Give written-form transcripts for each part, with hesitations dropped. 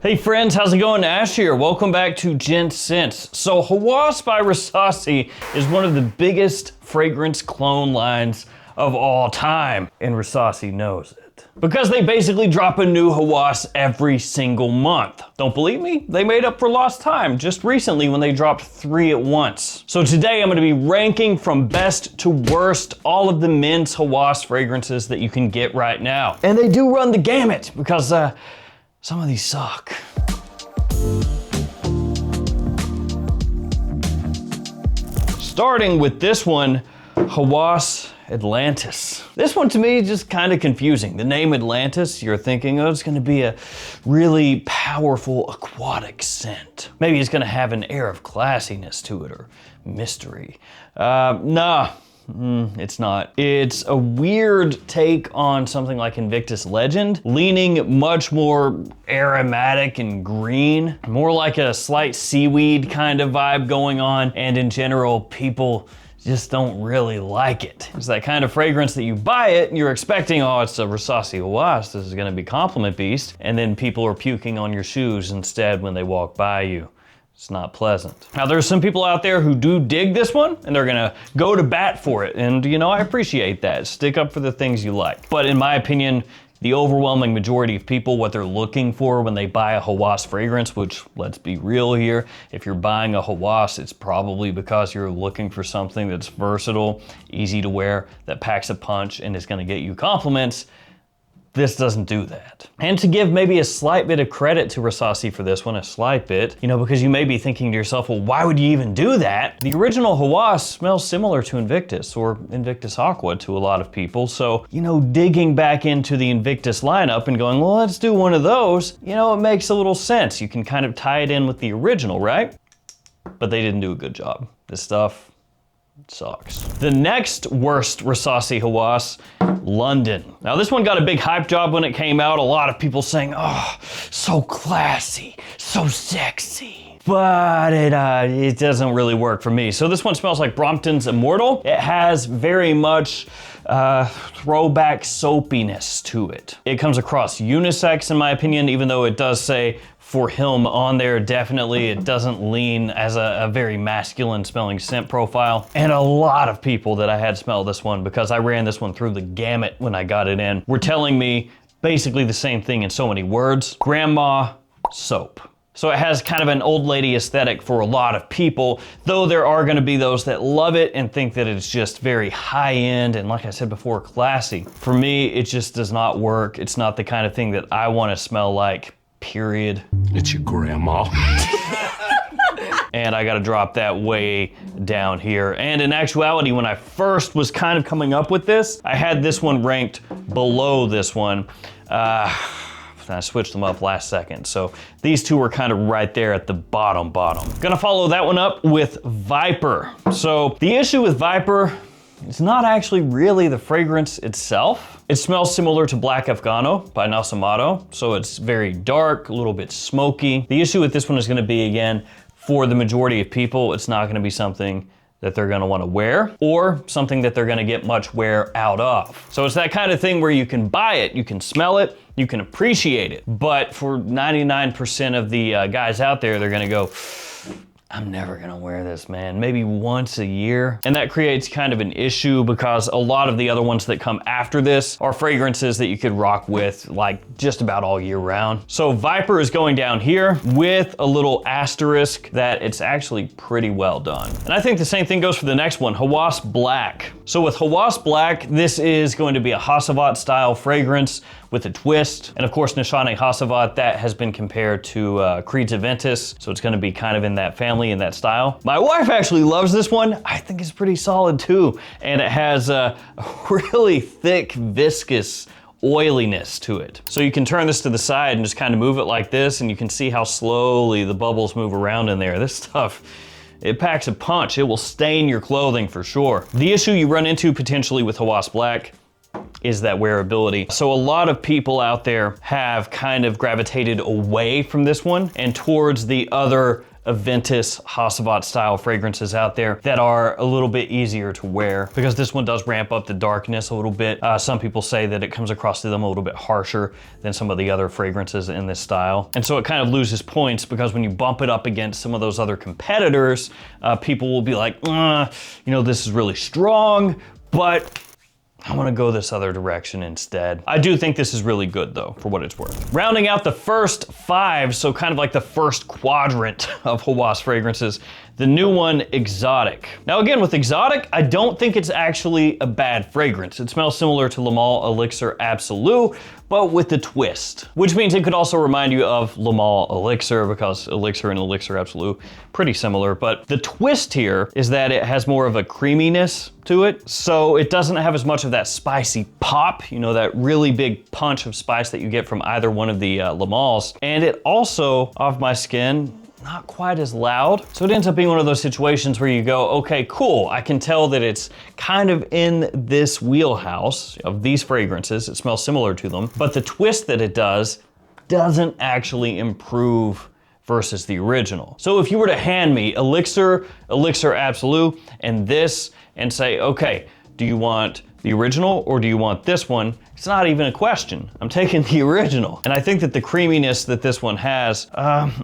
Hey friends, how's it going? Ash here. Welcome back to Gents. So Hawas by Rasasi is one of the biggest fragrance clone lines of all time, and Rasasi knows it. Because they basically drop a new Hawas every single month. Don't believe me? They made up for lost time just recently when they dropped 3 at once. So today I'm gonna be ranking from best to worst all of the men's Hawas fragrances that you can get right now. And they do run the gamut because some of these suck. Starting with this one, Hawas Atlantis. This one to me is just kind of confusing. The name Atlantis, you're thinking, oh, it's gonna be a really powerful aquatic scent. Maybe it's gonna have an air of classiness to it or mystery. Nah. It's not. It's a weird take on something like Invictus Legend, leaning much more aromatic and green, more like a slight seaweed kind of vibe going on, and in general, people just don't really like it. It's that kind of fragrance that you buy it and you're expecting, oh, it's a Rasasi Hawas, this is gonna be compliment beast, and then people are puking on your shoes instead when they walk by you. It's not pleasant. Now there's some people out there who do dig this one and they're gonna go to bat for it. And you know, I appreciate that. Stick up for the things you like. But in my opinion, the overwhelming majority of people, what they're looking for when they buy a Hawas fragrance, which let's be real here, if you're buying a Hawas, it's probably because you're looking for something that's versatile, easy to wear, that packs a punch and is gonna get you compliments. This doesn't do that. And to give maybe a slight bit of credit to Rasasi for this one, a slight bit, you know, because you may be thinking to yourself, well, why would you even do that? The original Hawas smells similar to Invictus or Invictus Aqua to a lot of people. So, you know, digging back into the Invictus lineup and going, well, let's do one of those, you know, it makes a little sense. You can kind of tie it in with the original, right? But they didn't do a good job. This stuff sucks. The next worst Rasasi Hawas, London. Now this one got a big hype job when it came out. A lot of people saying, oh, so classy, so sexy. But it doesn't really work for me. So this one smells like Brompton's Immortal. It has very much throwback soapiness to it. It comes across unisex in my opinion, even though it does say for him on there. Definitely it doesn't lean as a very masculine smelling scent profile. And a lot of people that I had smell this one, because I ran this one through the gamut when I got it in, were telling me basically the same thing in so many words: grandma soap. So it has kind of an old lady aesthetic for a lot of people, though there are gonna be those that love it and think that it's just very high end and, like I said before, classy. For me, it just does not work. It's not the kind of thing that I wanna smell like, period. It's your grandma. And I gotta drop that way down here. And in actuality, when I first was kind of coming up with this, I had this one ranked below this one. I switched them up last second. So these two were kind of right there at the bottom. Gonna follow that one up with Viper. So the issue with Viper, it's not actually really the fragrance itself. It smells similar to Black Afghano by Nasamato. So it's very dark, a little bit smoky. The issue with this one is gonna be, again, for the majority of people, it's not gonna be something that they're gonna wanna wear or something that they're gonna get much wear out of. So it's that kind of thing where you can buy it, you can smell it, you can appreciate it. But for 99% of the guys out there, they're gonna go, I'm never gonna wear this, man. Maybe once a year. And that creates kind of an issue because a lot of the other ones that come after this are fragrances that you could rock with like just about all year round. So Viper is going down here with a little asterisk that it's actually pretty well done. And I think the same thing goes for the next one, Hawas Black. So with Hawas Black, this is going to be a Hasavat style fragrance with a twist. And of course, Nishane Hasavat, that has been compared to Creed's Aventus. So it's gonna be kind of in that family, in that style. My wife actually loves this one. I think it's pretty solid too. And it has a really thick, viscous oiliness to it. So you can turn this to the side and just kind of move it like this, and you can see how slowly the bubbles move around in there. This stuff, it packs a punch. It will stain your clothing for sure. The issue you run into potentially with Hawas Black is that wearability. So a lot of people out there have kind of gravitated away from this one and towards the other Aventus Hasavat style fragrances out there that are a little bit easier to wear, because this one does ramp up the darkness a little bit. Some people say that it comes across to them a little bit harsher than some of the other fragrances in this style. And so it kind of loses points, because when you bump it up against some of those other competitors, people will be like, you know, this is really strong, but I want to go this other direction instead. I do think this is really good though, for what it's worth. Rounding out the first 5, so kind of like the first quadrant of Hawas fragrances, the new one, Exotic. Now again, with Exotic, I don't think it's actually a bad fragrance. It smells similar to Le Male Elixir Absolu, but with the twist, which means it could also remind you of Le Male Elixir, because Elixir and Elixir Absolu, pretty similar. But the twist here is that it has more of a creaminess to it. So it doesn't have as much of that spicy pop, you know, that really big punch of spice that you get from either one of the Le Males. And it also, off my skin, not quite as loud. So it ends up being one of those situations where you go, okay, cool. I can tell that it's kind of in this wheelhouse of these fragrances. It smells similar to them, but the twist that it does doesn't actually improve versus the original. So if you were to hand me Elixir, Elixir Absolu, and this, and say, okay, do you want the original or do you want this one? It's not even a question. I'm taking the original. And I think that the creaminess that this one has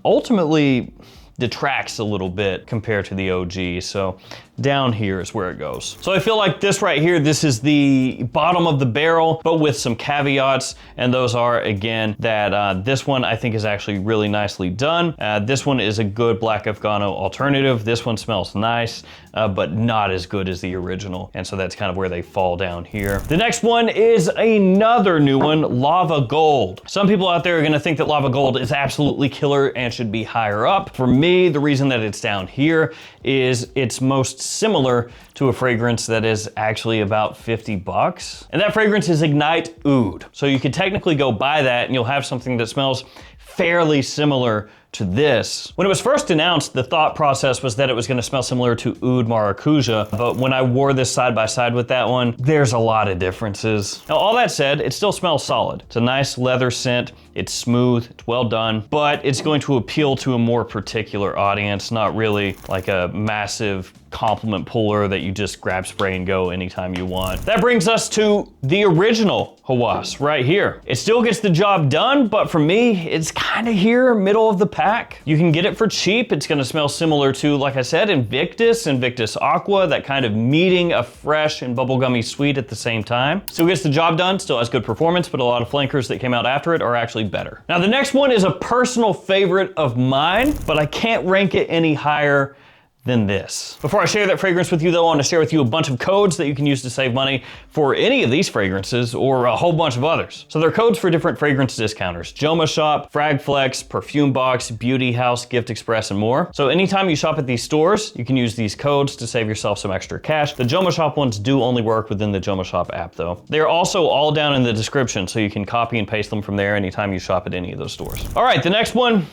ultimately detracts a little bit compared to the OG. So down here is where it goes. So I feel like this right here, this is the bottom of the barrel, but with some caveats. And those are, again, that this one I think is actually really nicely done. This one is a good Black Afghano alternative. This one smells nice, but not as good as the original. And so that's kind of where they fall down here. The next one is another new one, Lava Gold. Some people out there are gonna think that Lava Gold is absolutely killer and should be higher up. For me, the reason that it's down here is it's most similar to a fragrance that is actually about 50 bucks. And that fragrance is Ignite Oud. So you could technically go buy that and you'll have something that smells fairly similar to this. When it was first announced, the thought process was that it was gonna smell similar to Oud Maracuja, but when I wore this side by side with that one, there's a lot of differences. Now, all that said, it still smells solid. It's a nice leather scent, it's smooth, it's well done, but it's going to appeal to a more particular audience, not really like a massive compliment puller that you just grab, spray, and go anytime you want. That brings us to the original Hawas right here. It still gets the job done, but for me, it's kind of here, middle of the pack. You can get it for cheap. It's gonna smell similar to, like I said, Invictus, Invictus Aqua, that kind of meeting a fresh and bubblegummy sweet at the same time. Still gets the job done, still has good performance, but a lot of flankers that came out after it are actually better. Now, the next one is a personal favorite of mine, but I can't rank it any higher than this. Before I share that fragrance with you though, I want to share with you a bunch of codes that you can use to save money for any of these fragrances or a whole bunch of others. So they're codes for different fragrance discounters: JOMASHOP, Fragflex, Perfume Box, Beauty House, Gift Express, and more. So anytime you shop at these stores, you can use these codes to save yourself some extra cash. The JOMASHOP ones do only work within the JOMASHOP app though. They're also all down in the description, so you can copy and paste them from there anytime you shop at any of those stores. All right, the next one,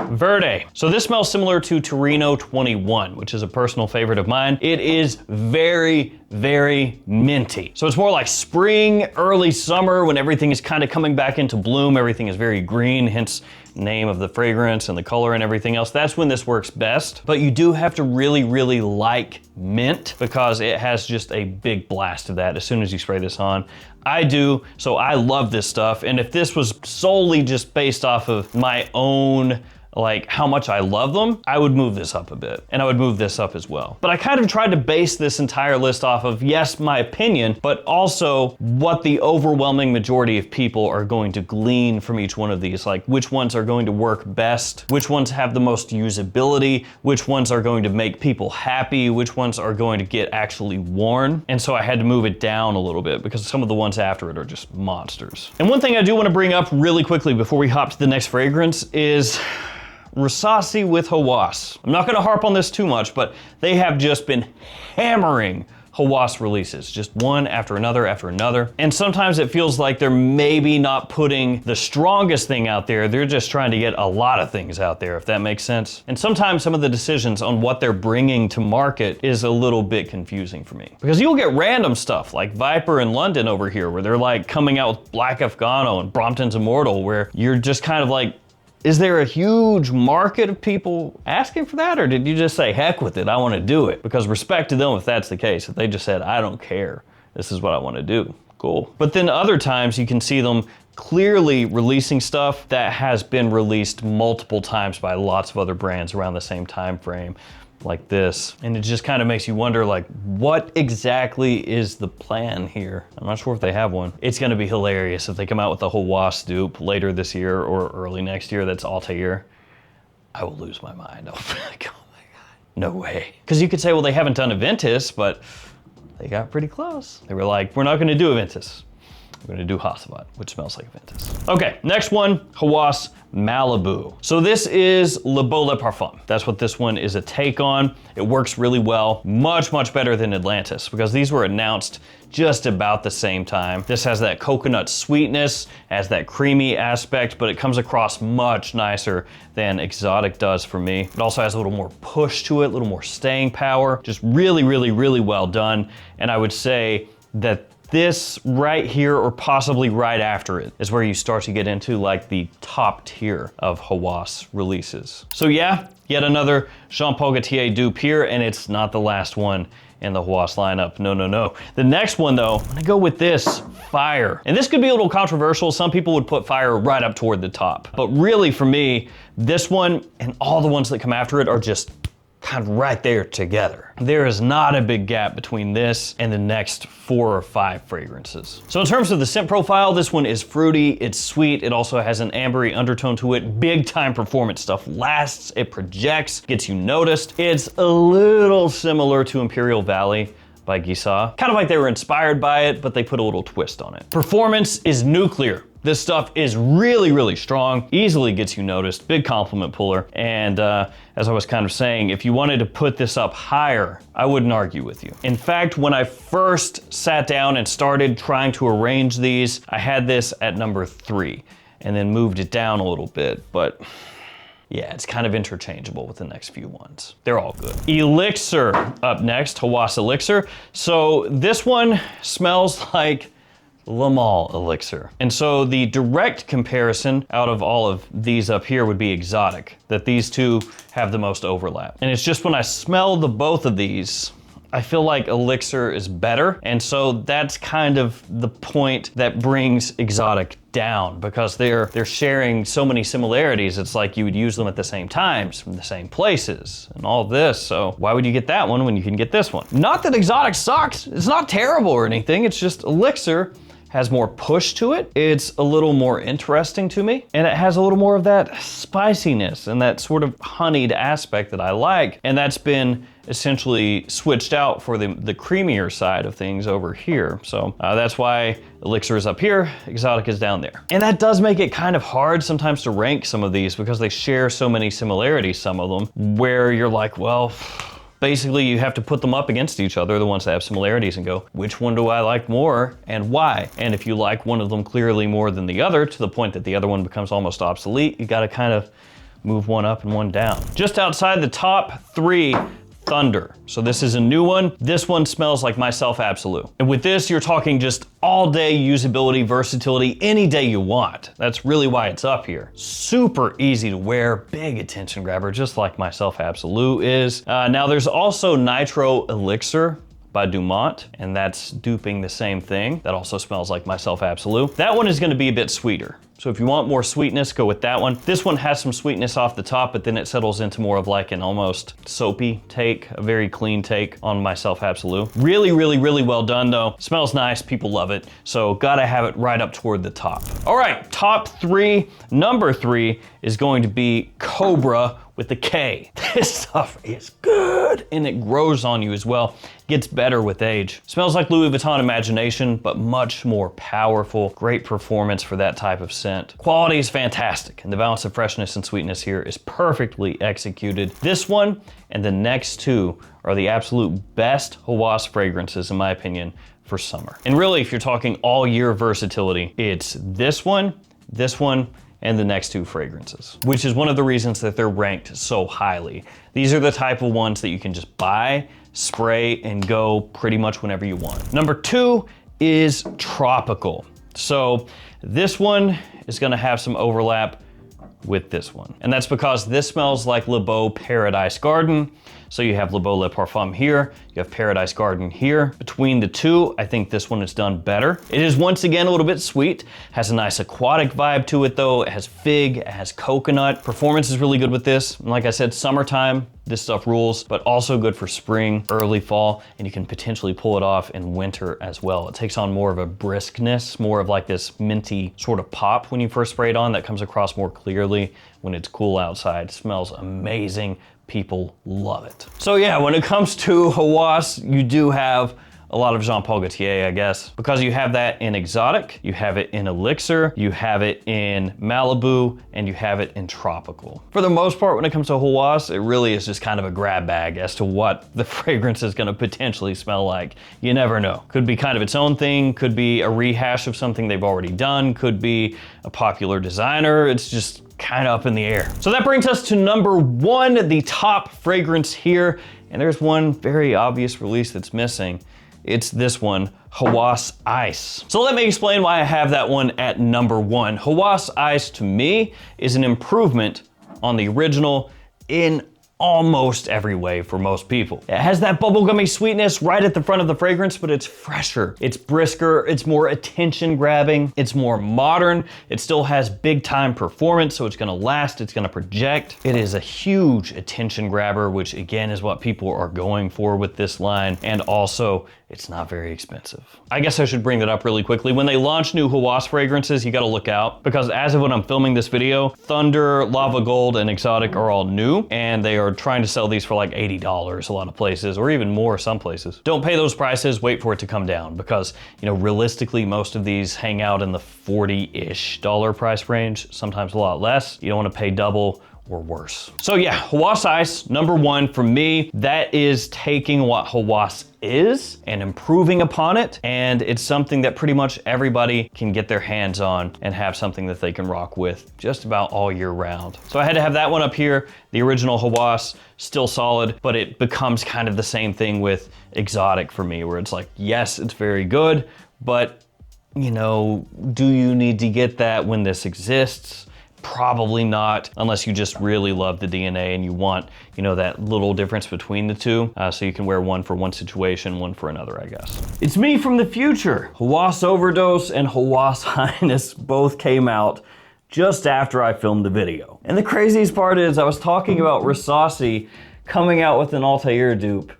Verde. So this smells similar to Torino 21, which is a personal favorite of mine. It is very, very minty. So it's more like spring, early summer, when everything is kind of coming back into bloom. Everything is very green, hence name of the fragrance and the color and everything else. That's when this works best. But you do have to really, really like mint, because it has just a big blast of that as soon as you spray this on. I do, so I love this stuff. And if this was solely just based off of my own, like how much I love them, I would move this up a bit, and I would move this up as well. But I kind of tried to base this entire list off of, yes, my opinion, but also what the overwhelming majority of people are going to glean from each one of these, like which ones are going to work best, which ones have the most usability, which ones are going to make people happy, which ones are going to get actually worn. And so I had to move it down a little bit because some of the ones after it are just monsters. And one thing I do want to bring up really quickly before we hop to the next fragrance is Rasasi with Hawas. I'm not gonna harp on this too much, but they have just been hammering Hawas releases, just one after another after another. And sometimes it feels like they're maybe not putting the strongest thing out there, they're just trying to get a lot of things out there, if that makes sense. And sometimes some of the decisions on what they're bringing to market is a little bit confusing for me. Because you'll get random stuff like Viper in London over here, where they're like coming out with Black Afghano and Brompton's Immortal, where you're just kind of like, Is there a huge market of people asking for that, or did you just say, heck with it, I want to do it? Because respect to them if that's the case. If they just said, I don't care, this is what I want to do, cool. But then other times you can see them clearly releasing stuff that has been released multiple times by lots of other brands around the same time frame, like this. And it just kind of makes you wonder, like, what exactly is the plan here? I'm not sure if they have one. It's gonna be hilarious if they come out with a Hawas dupe later this year or early next year that's Altair. I will lose my mind. I'll be like, oh my God, no way. Because you could say, well, they haven't done Aventus, but they got pretty close. They were like, we're not gonna do Aventus. We're gonna do Hasselblad, which smells like Aventus. Okay, next one, Hawas Malibu. So this is Le Beau Le Parfum. That's what this one is a take on. It works really well, much, much better than Atlantis, because these were announced just about the same time. This has that coconut sweetness, has that creamy aspect, but it comes across much nicer than Exotic does for me. It also has a little more push to it, a little more staying power. Just really, really, really well done. And I would say that this right here, or possibly right after it, is where you start to get into like the top tier of Hawas releases. So yeah, yet another Jean Paul Gaultier dupe here, and it's not the last one in the Hawas lineup. No, no, no. The next one though, I'm gonna go with this, Fire. And this could be a little controversial. Some people would put Fire right up toward the top. But really for me, this one and all the ones that come after it are just kind of right there together. There is not a big gap between this and the next 4 or 5 fragrances. So in terms of the scent profile, this one is fruity, it's sweet, it also has an ambery undertone to it, big time performance stuff, lasts, it projects, gets you noticed. It's a little similar to Imperial Valley by Gisa. Kind of like they were inspired by it, but they put a little twist on it. Performance is nuclear. This stuff is really, really strong, easily gets you noticed, big compliment puller. And as I was kind of saying, if you wanted to put this up higher, I wouldn't argue with you. In fact, when I first sat down and started trying to arrange these, I had this at number 3 and then moved it down a little bit, but yeah, it's kind of interchangeable with the next few ones. They're all good. Elixir up next, Hawas Elixir. So this one smells like Le Male Elixir. And so the direct comparison out of all of these up here would be Exotic, that these two have the most overlap. And it's just when I smell the both of these, I feel like Elixir is better. And so that's kind of the point that brings Exotic down, because they're sharing so many similarities. It's like you would use them at the same times, from the same places, and all this. So why would you get that one when you can get this one? Not that Exotic sucks. It's not terrible or anything. It's just Elixir has more push to it. It's a little more interesting to me, and it has a little more of that spiciness and that sort of honeyed aspect that I like. And that's been essentially switched out for the creamier side of things over here. So that's why Elixir is up here, Exotic is down there. And that does make it kind of hard sometimes to rank some of these, because they share so many similarities, some of them, where you're like, well, basically you have to put them up against each other, the ones that have similarities, and go, which one do I like more and why? And if you like one of them clearly more than the other, to the point that the other one becomes almost obsolete, you gotta kind of move one up and one down. Just outside the top 3, Thunder. So this is a new one. This one smells like Myself Absolute. And with this, you're talking just all day usability, versatility, any day you want. That's really why it's up here. Super easy to wear, big attention grabber, just like Myself Absolute is. Now there's also Nitro Elixir by Dumont, and that's duping the same thing. That also smells like Myself Absolute. That one is gonna be a bit sweeter. So if you want more sweetness, go with that one. This one has some sweetness off the top, but then it settles into more of like an almost soapy take, a very clean take on Myself Absolute. Really, really, really well done though. Smells nice, people love it. So gotta have it right up toward the top. All right, top 3, number 3 is going to be Cobra with the K. This stuff is good, and it grows on you as well. Gets better with age. Smells like Louis Vuitton Imagination, but much more powerful. Great performance for that type of scent. Quality is fantastic, and the balance of freshness and sweetness here is perfectly executed. This one and the next 2 are the absolute best Hawas fragrances, in my opinion, for summer. And really, if you're talking all year versatility, it's this one, and the next 2 fragrances, which is one of the reasons that they're ranked so highly. These are the type of ones that you can just buy, spray, and go pretty much whenever you want. Number 2 is Tropical. So this one is gonna have some overlap with this one. And that's because this smells like Le Beau Paradise Garden. So you have Le Beau Le Parfum here, you have Paradise Garden here. Between the two, I think this one is done better. It is once again a little bit sweet, has a nice aquatic vibe to it though. It has fig, it has coconut. Performance is really good with this. And like I said, summertime, this stuff rules, but also good for spring, early fall, and you can potentially pull it off in winter as well. It takes on more of a briskness, more of like this minty sort of pop when you first spray it on that comes across more clearly when it's cool outside. It smells amazing. People love it. So yeah, when it comes to Hawas, you do have a lot of Jean Paul Gaultier, I guess, because you have that in Exotic, you have it in Elixir, you have it in Malibu, and you have it in Tropical. For the most part, when it comes to Hawas, it really is just kind of a grab bag as to what the fragrance is gonna potentially smell like. You never know. Could be kind of its own thing, could be a rehash of something they've already done, could be a popular designer. It's just kind of up in the air. So that brings us to number one, the top fragrance here. And there's one very obvious release that's missing. It's this one, Hawas Ice. So let me explain why I have that one at number one. Hawas Ice to me is an improvement on the original in almost every way for most people. It has that bubblegummy sweetness right at the front of the fragrance, but it's fresher, it's brisker, it's more attention grabbing, it's more modern, it still has big time performance, so it's gonna last, it's gonna project. It is a huge attention grabber, which again is what people are going for with this line, and also it's not very expensive. I guess I should bring that up really quickly. When they launch new Hawas fragrances, you gotta look out, because as of when I'm filming this video, Thunder, Lava Gold, and Exotic are all new, and they are trying to sell these for like $80 a lot of places, or even more some places. Don't pay those prices, wait for it to come down, because you know, realistically, most of these hang out in the $40-ish price range, sometimes a lot less. You don't wanna pay double or worse. So yeah, Hawas Ice, number one for me. That is taking what Hawas is and improving upon it, and it's something that pretty much everybody can get their hands on and have something that they can rock with just about all year round. So I had to have that one up here. The original Hawas, still solid, but it becomes kind of the same thing with Exotic for me, where it's like, yes, it's very good, but you know, do you need to get that when this exists? Probably not, unless you just really love the DNA and you want, you know, that little difference between the two. So you can wear one for one situation, one for another, I guess. It's me from the future. Hawas Overdose and Hawas Highness both came out just after I filmed the video. And the craziest part is I was talking about Rasasi coming out with an Altair dupe,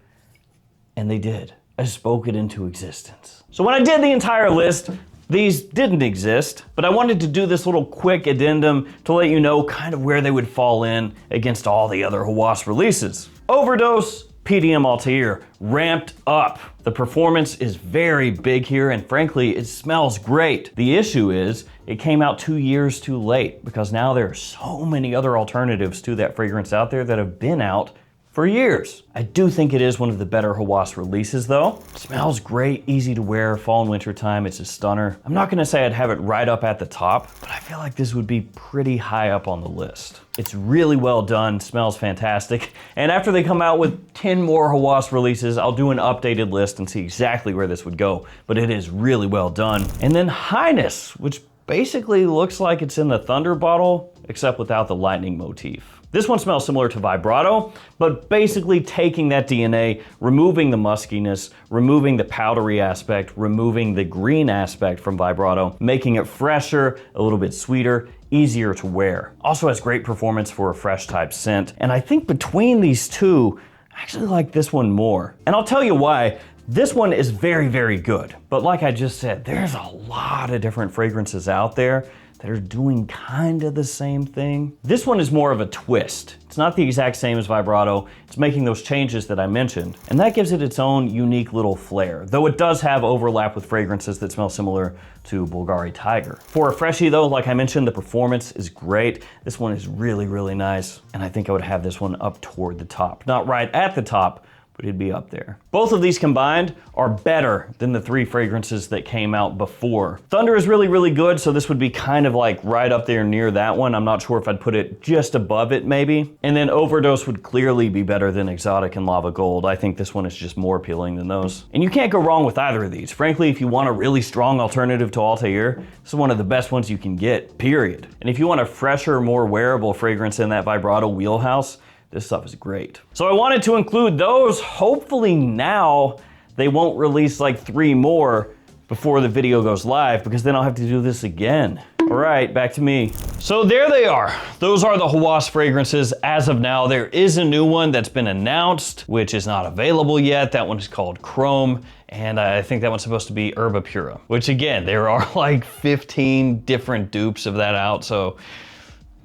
and they did. I spoke it into existence. So when I did the entire list, these didn't exist, but I wanted to do this little quick addendum to let you know kind of where they would fall in against all the other Hawas releases. Overdose, PDM Altair, ramped up. The performance is very big here, and frankly, it smells great. The issue is, it came out 2 years too late, because now there are so many other alternatives to that fragrance out there that have been out for years. I do think it is one of the better Hawas releases though. It smells great, easy to wear, fall and winter time, it's a stunner. I'm not gonna say I'd have it right up at the top, but I feel like this would be pretty high up on the list. It's really well done, smells fantastic, and after they come out with 10 more Hawas releases, I'll do an updated list and see exactly where this would go, but it is really well done. And then Highness, which basically looks like it's in the Thunder bottle, except without the lightning motif. This one smells similar to Vibrato, but basically taking that DNA, removing the muskiness, removing the powdery aspect, removing the green aspect from Vibrato, making it fresher, a little bit sweeter, easier to wear. Also has great performance for a fresh type scent. And I think between these two, I actually like this one more. And I'll tell you why. This one is very, very good. But like I just said, there's a lot of different fragrances out there that are doing kind of the same thing. This one is more of a twist. It's not the exact same as Vibrato. It's making those changes that I mentioned, and that gives it its own unique little flair, though it does have overlap with fragrances that smell similar to Bulgari Tiger. For a freshie though, like I mentioned, the performance is great. This one is really, really nice, and I think I would have this one up toward the top. Not right at the top, but he'd be up there. Both of these combined are better than the 3 fragrances that came out before. Thunder is really, really good, so this would be kind of like right up there near that one. I'm not sure if I'd put it just above it maybe. And then Overdose would clearly be better than Exotic and Lava Gold. I think this one is just more appealing than those. And you can't go wrong with either of these. Frankly, if you want a really strong alternative to Altair, this is one of the best ones you can get, period. And if you want a fresher, more wearable fragrance in that vibrato wheelhouse, this stuff is great. So I wanted to include those. Hopefully now they won't release like 3 more before the video goes live, because then I'll have to do this again. All right, back to me. So there they are. Those are the Hawas fragrances. As of now, there is a new one that's been announced, which is not available yet. That one is called Chrome, and I think that one's supposed to be Herba Pura, which again, there are like 15 different dupes of that out, so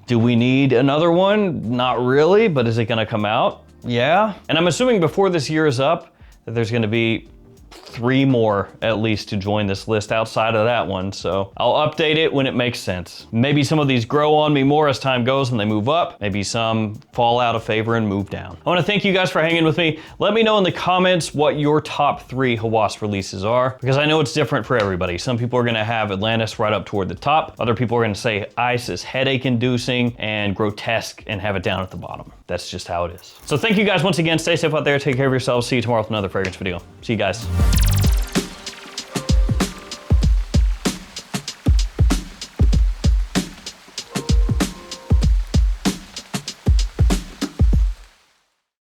do we need another one? Not really, but is it gonna come out? Yeah. And I'm assuming before this year is up, that there's gonna be 3 more at least to join this list outside of that one, so I'll update it when it makes sense. Maybe some of these grow on me more as time goes and they move up. Maybe some fall out of favor and move down. I wanna thank you guys for hanging with me. Let me know in the comments what your top 3 Hawas releases are, because I know it's different for everybody. Some people are gonna have Atlantis right up toward the top. Other people are gonna say Ice is headache inducing and Grotesque and have it down at the bottom. That's just how it is. So thank you guys once again. Stay safe out there. Take care of yourselves. See you tomorrow with another fragrance video. See you guys.